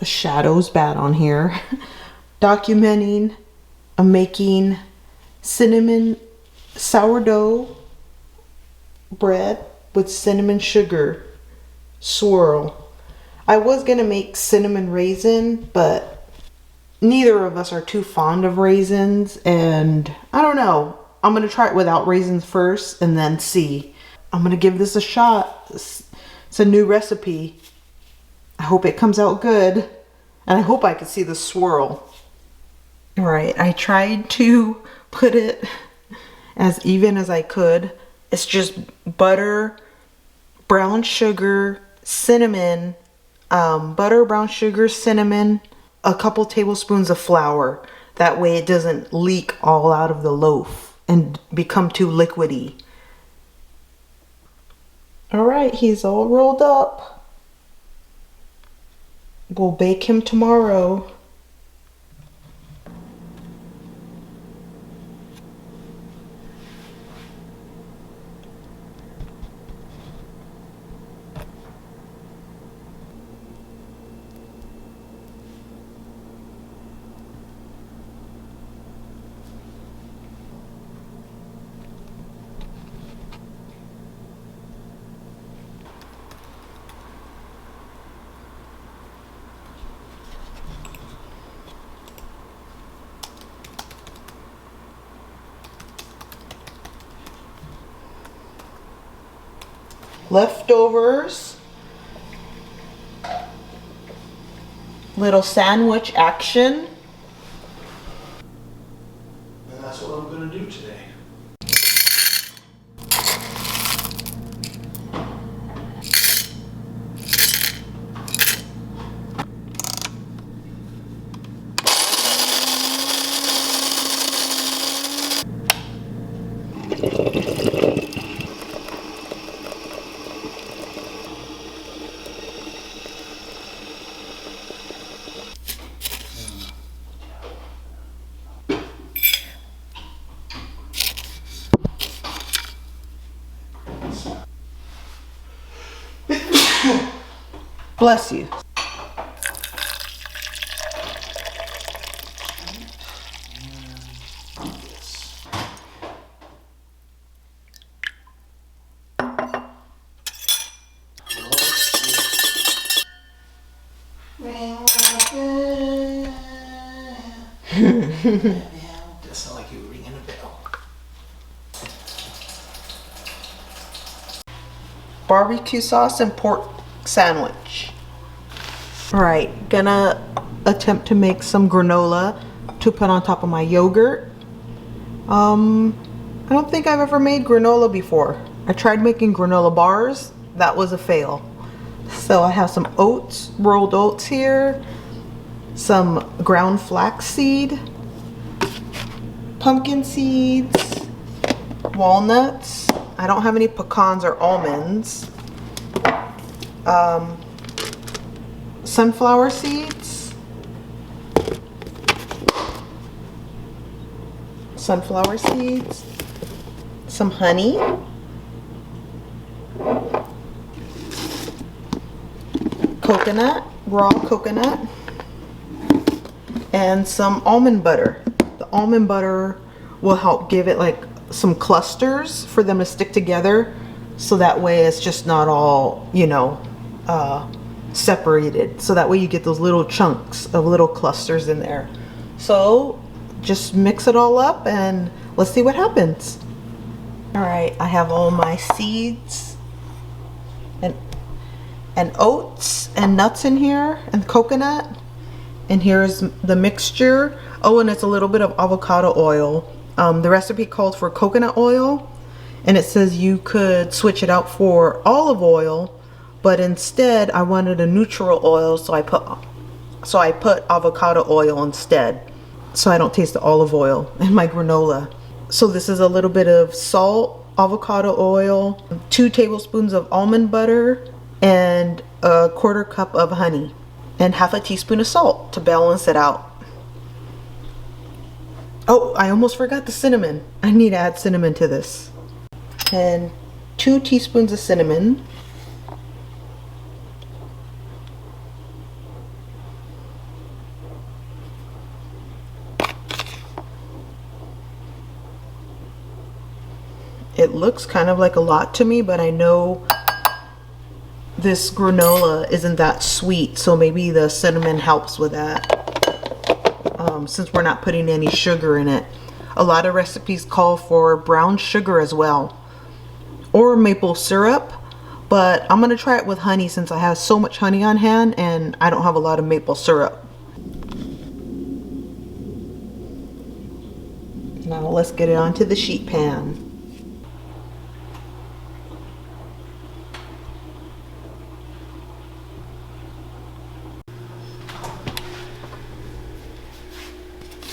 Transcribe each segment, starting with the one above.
shadow's bad on here. Documenting making cinnamon sourdough bread with cinnamon sugar swirl. I was gonna make cinnamon raisin, but neither of us are too fond of raisins, and I don't know. I'm gonna try it without raisins first and then see. I'm gonna give this a shot. It's a new recipe. I hope it comes out good, and I hope I can see the swirl. All right, I tried to put it as even as I could. It's just butter, brown sugar, cinnamon, butter, brown sugar, cinnamon, a couple tablespoons of flour. That way it doesn't leak all out of the loaf and become too liquidy. All right, he's all rolled up. We'll bake him tomorrow. Leftovers, little sandwich action. And that's what I'm going to do today. Bless you. That sounds like you were ringing a bell. Barbecue sauce and pork sandwich. All right, gonna attempt to make some granola to put on top of my yogurt. I don't think I've ever made granola before. I tried making granola bars. That was a fail. So I have some oats, rolled oats here, some ground flaxseed, pumpkin seeds, walnuts. I don't have any pecans or almonds. Sunflower seeds, some honey, coconut, raw coconut, and some almond butter. The almond butter will help give it like some clusters for them to stick together, so that way it's just not all, you know, separated. So that way you get those little chunks of little clusters in there. So just mix it all up and let's see what happens. All right, I have all my seeds and oats and nuts in here and coconut. And here's the mixture. Oh, and it's a little bit of avocado oil. The recipe called for coconut oil, and it says you could switch it out for olive oil, but instead I wanted a neutral oil, so I put avocado oil instead, so I don't taste the olive oil in my granola. So this is a little bit of salt, avocado oil, 2 tablespoons of almond butter, and a 1/4 cup of honey, and 1/2 teaspoon of salt to balance it out. Oh, I almost forgot the cinnamon. I need to add cinnamon to this. And 2 teaspoons of cinnamon. It looks kind of like a lot to me, but I know this granola isn't that sweet, so maybe the cinnamon helps with that. Since we're not putting any sugar in it. A lot of recipes call for brown sugar as well, or maple syrup, but I'm gonna try it with honey since I have so much honey on hand and I don't have a lot of maple syrup. Now let's get it onto the sheet pan.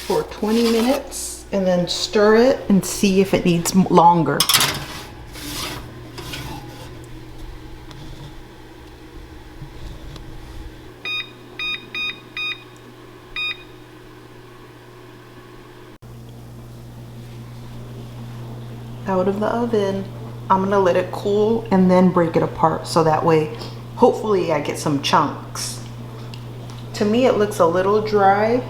For 20 minutes and then stir it and see if it needs longer. Out of the oven. I'm gonna let it cool and then break it apart so that way hopefully I get some chunks. To me it looks a little dry,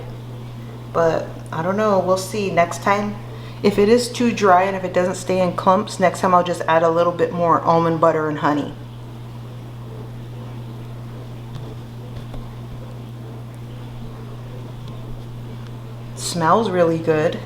but I don't know, we'll see next time. If it is too dry and if it doesn't stay in clumps, next time I'll just add a little bit more almond butter and honey. Smells really good.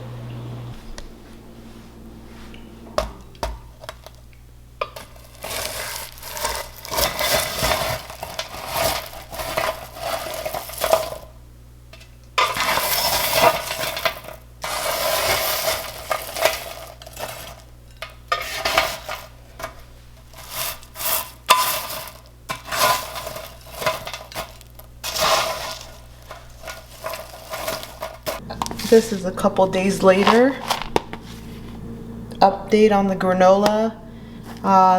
This is a couple days later. Update on the granola.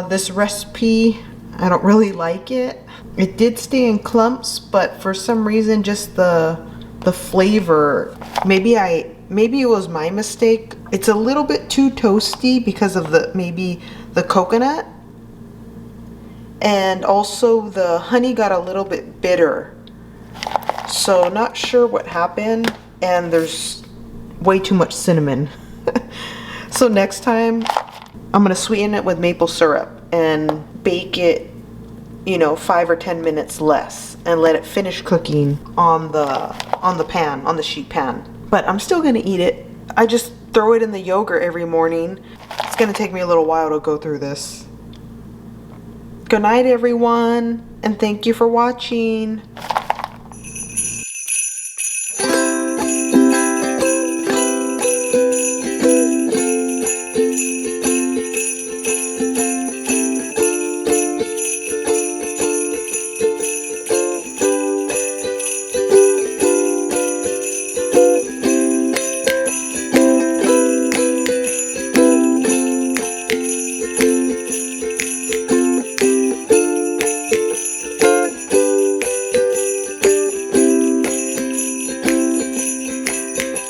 This recipe, I don't really like it. It did stay in clumps, but for some reason just the flavor, maybe it was my mistake. It's a little bit too toasty because of maybe the coconut. And also the honey got a little bit bitter. So not sure what happened, and there's way too much cinnamon. So next time I'm gonna sweeten it with maple syrup and bake it, 5 or 10 minutes less and let it finish cooking on the sheet pan. But I'm still gonna eat it. I just throw it in the yogurt every morning. It's gonna take me a little while to go through this. Good night everyone, and thank you for watching.